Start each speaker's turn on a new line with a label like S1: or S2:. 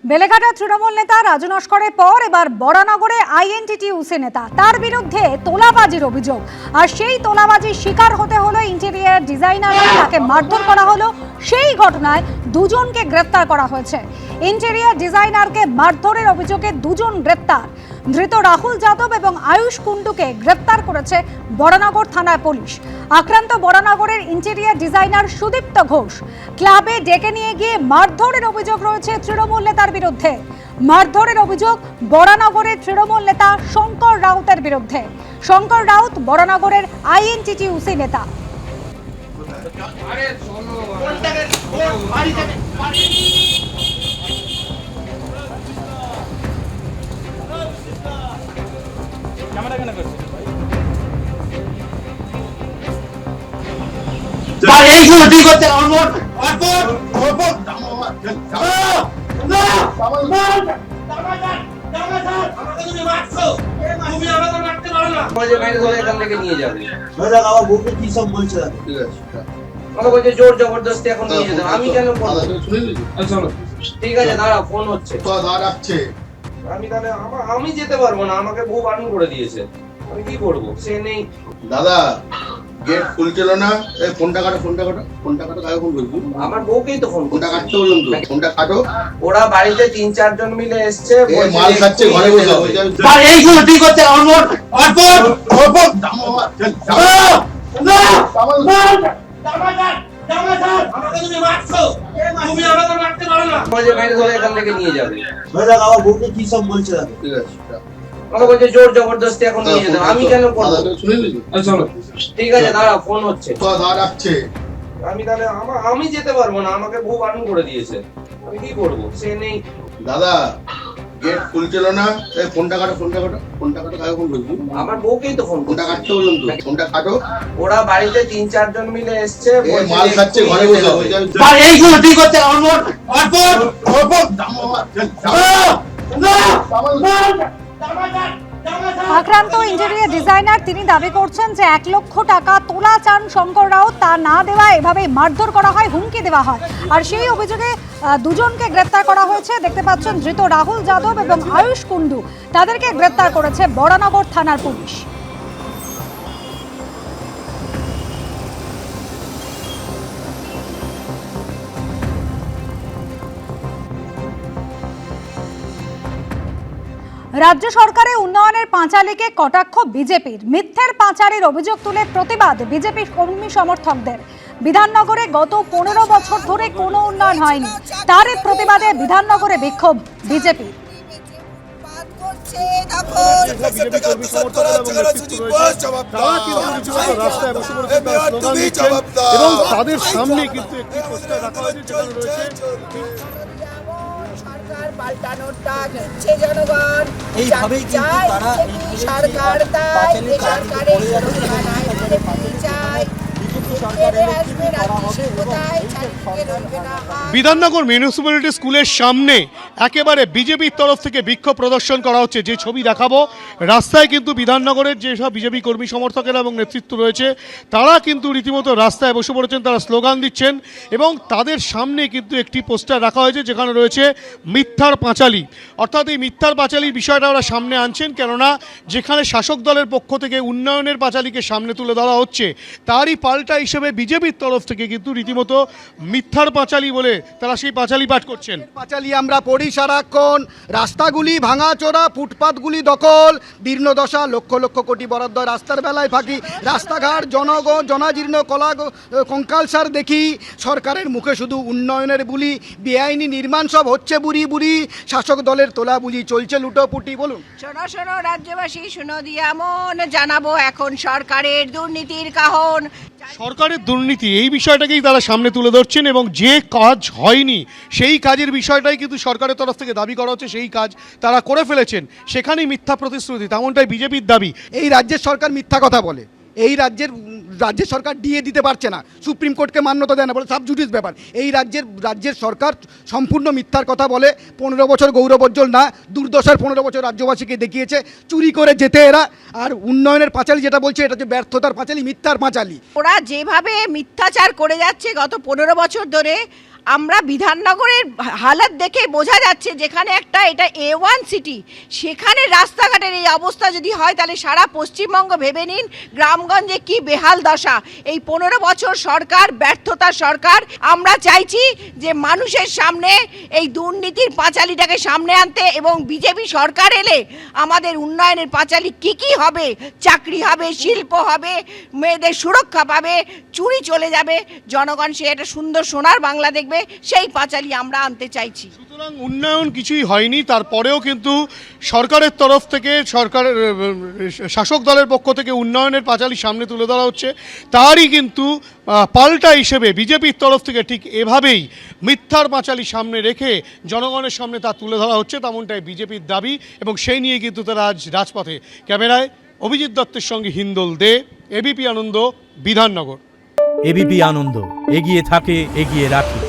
S1: বেলেঘাটা তৃণমূল নেতা রাজু নস্করের পর এবার বরানগরে আইএনটিটিউসি নেতা, তার বিরুদ্ধে তোলাবাজির অভিযোগ। আর সেই তোলাবাজির শিকার হতে হলো ইন্টেরিয়ার ডিজাইনার, তাকে মারধর করা হলো। সেই ঘটনায় দুজনকে গ্রেফতার করা হয়েছে। ইন্টেরিয়ার ডিজাইনারকে মারধরের অভিযোগে দুজন গ্রেফতার। ধৃত রাহুল যাদব এবং আয়ুষ কুন্ডুকে গ্রেফতার করেছে বরানগর থানার পুলিশ। আক্রান্ত বরানগরের ইন্টেরিয়ার ডিজাইনার সুদীপ্ত ঘোষ। ক্লাবে ডেকে নিয়ে গিয়ে মারধরের অভিযোগ রয়েছে তৃণমূল নেতার বিরুদ্ধে। মারধরের অভিযোগ বরানগরের তৃণমূল নেতা শঙ্কর রাউতের বিরুদ্ধে। শঙ্কর রাউত বরানগরের আইএনটিটিউসি নেতা।
S2: জোর জবরদস্তি এখন নিয়ে যেতে আমি কেন ঠিক আছে দাঁড়া ফোন হচ্ছে আমি তাহলে আমি যেতে পারবো না, আমাকে বউ বারণ করে দিয়েছে, আমি কি করবো? সে নেই
S3: দাদা, গেট খুলছিল না। এই ফোনটা কাটো, কাকে ফোন করবি?
S2: আমার বউকেই তো
S3: ফোনটা কাটতে বলুন তো, ফোনটা কাটো।
S2: ওরা বাড়িতে 3-4 জন মিলে এসছে,
S3: মাল খাচ্ছে ঘরে বসে।
S2: এইগুলো ঠিক হচ্ছে এখান থেকে নিয়ে যাবে।
S3: আমার বউকে কি সব বলছে? ঠিক আছে,
S2: আমাকে বলছে জোর জবরদস্তি এখন নিয়ে যেতে আমি কেন করবো? ঠিক আছে দাঁড়া ফোন হচ্ছে আমি তাহলে আমি যেতে পারবো না, আমাকে বউ বারণ করে দিয়েছে, আমি কি করবো? সে নেই
S3: দাদা, গেট খুলছিল না। এই ফোনটা কাটো, কাকে ফোন করবি?
S2: আমার বউকেই তো
S3: ফোনটা কাটতে বলুন তো, ফোনটা কাটো।
S2: ওরা বাড়িতে 3-4 জন মিলে এসছে,
S3: মাল খাচ্ছে ঘরে বসে।
S2: এইগুলো ঠিক হচ্ছে
S1: আক্রান্ত ইন্টেরিয়ার ডিজাইনার তিনি দাবি করছেন যে 1 লক্ষ টাকা তোলা চান শঙ্কর রাউত, তা না দেওয়া এভাবে মারধর করা হয়, হুমকি দেওয়া হয়। আর সেই অভিযোগে দুজনকে গ্রেফতার করা হয়েছে। দেখতে পাচ্ছেন ধৃত রাহুল যাদব এবং আয়ুষ কুন্ডু, তাদেরকে গ্রেফতার করেছে বরানগর থানার পুলিশ। রাজ্য সরকারের উন্নয়নের পাঁচালীকে কটাক্ষ বিজেপির। মিথ্যের পাঁচালীর অভিযোগ তুলে প্রতিবাদ বিজেপির কর্মী সমর্থকদের। বিধাননগরে গত 15 বছর ধরে কোনো উন্নয়ন হয়নি, তার প্রতিবাদে বিধাননগরে বিক্ষোভ বিজেপি।
S4: এবং তাদের সামনে কিন্তু একটি পোস্টার রাখা হয়েছে, যেখানে রয়েছে
S5: এইভাবেই কিন্তু তারা সরকার
S4: বিধাননগর মিউনিসিপ্যালিটি স্কুলের সামনে একেবারে বিজেপির তরফ থেকে বিক্ষোভ প্রদর্শন করা হচ্ছে। যে ছবি দেখাবো, রাস্তায় কিন্তু বিধাননগরের যেসব বিজেপি কর্মী সমর্থকেরা এবং নেতৃত্ব রয়েছে তারা কিন্তু রীতিমতো রাস্তায় বসে পড়েছেন, তারা স্লোগান দিচ্ছেন এবং তাদের সামনে কিন্তু একটি পোস্টার রাখা হয়েছে যেখানে রয়েছে মিথ্যার পাঁচালী। অর্থাৎ এই মিথ্যার পাঁচালীর বিষয়টা ওরা সামনে আনছেন, কেননা যেখানে শাসক দলের পক্ষ থেকে উন্নয়নের পাঁচালীকে সামনে তুলে ধরা হচ্ছে, তারই পাল্টা হিসেবে বিজেপির তরফ থেকে কিন্তু রীতিমতো মিথ্যার পাঁচালী বলে তারা সেই পাঁচালী পাঠ করছেন।
S6: পাঁচালী আমরা পড়ি সারাক্ষণ, রাস্তাগুলি ভাঙাচোরা, ফুটপাতগুলি দখল, দীর্ণদশা, লক্ষ লক্ষ কোটি বরাদ্দ রাস্তার বেলায় ফাঁকি, রাস্তাঘাট জনাজীর্ণ কঙ্কালসার দেখি, সরকারের মুখে শুধু উন্নয়নের বুলি, বেআইনি নির্মাণ সব হচ্ছে বুড়ি বুড়ি, শাসক দলের তোলা বুলি চলছে লুটোপুটি। বলুন।
S7: শোনো রাজ্যবাসী, শোনো দিয়া মন, জানাবো এখন সরকারের দুর্নীতির কাহন।
S4: সরকারের দুর্নীতি এই বিষয়টাকেই তারা সামনে তুলে ধরছেন এবং যে কাজ হয়নি সেই কাজের বিষয়টাই কিন্তু সরকারের তরফ থেকে দাবি করা হচ্ছে, সেই কাজ তারা করে ফেলেছেন, সেখানেই মিথ্যা প্রতিশ্রুতি, তেমনটাই বিজেপির দাবি।
S6: এই রাজ্যের সরকার মিথ্যা কথা বলে, এই রাজ্যের সরকার ডিএ দিতে পারছে না, সুপ্রিম কোর্টকে মান্যতা দেয় না, বলে সাবজুডিস ব্যাপার। এই রাজ্যের সরকার সম্পূর্ণ মিথ্যার কথা বলে। 15 বছর গৌরবোজ্জ্বল না, দুর্দশার 15 বছর রাজ্যবাসীকে দেখিয়েছে, চুরি করে যেতে এরা। আর উন্নয়নের পাঁচালী যেটা বলছে, এটা হচ্ছে ব্যর্থতার পাঁচালী, মিথ্যার পাঁচালী।
S7: ওরা যেভাবে মিথ্যাচার করে যাচ্ছে গত 15 বছর ধরে, আমরা বিধাননগরের হালত দেখে বোঝা যাচ্ছে যেখানে একটা এটা A1 সিটি, সেখানে রাস্তাঘাটের এই অবস্থা যদি হয় তাহলে সারা পশ্চিমবঙ্গ ভেবে নিন গ্রামগঞ্জে কি বেহাল দশা। এই 15 বছর সরকার ব্যর্থতার সরকার। আমরা চাইছি যে মানুষের সামনে এই দুর্নীতির পাঁচালিটাকে সামনে আনতে, এবং বিজেপি সরকার এলে আমাদের উন্নয়নের পাঁচালি কি হবে, চাকরি হবে, শিল্প হবে, মেয়েদের সুরক্ষা পাবে, চুরি চলে যাবে, জনগণ সে একটা সুন্দর সোনার বাংলা দেখবে, সেই পাঁচালি আমরা আনতে চাইছি।
S4: সুতরাং উন্নয়ন কিছুই হয়নি, তারপরেও কিন্তু সরকারের তরফ থেকে সরকারের শাসক দলের পক্ষ থেকে উন্নয়নের পাঁচালি সামনে তুলে ধরা হচ্ছে। তারই কিন্তু পাল্টা হিসেবে বিজেপির তরফ থেকে ঠিক এভাবেই মিথ্যার পাঁচালি সামনে রেখে জনগণের সামনে তা তুলে ধরা হচ্ছে, তেমনটাই বিজেপির দাবি, এবং সেই নিয়ে কিন্তু তারা আজ রাজপথে। ক্যামেরায় অভিজিৎ দত্তের সঙ্গে হিন্দল দে, এবিপি আনন্দ, বিধাননগর।
S8: এবিপি আনন্দ, এগিয়ে থাকে, এগিয়ে রাখে।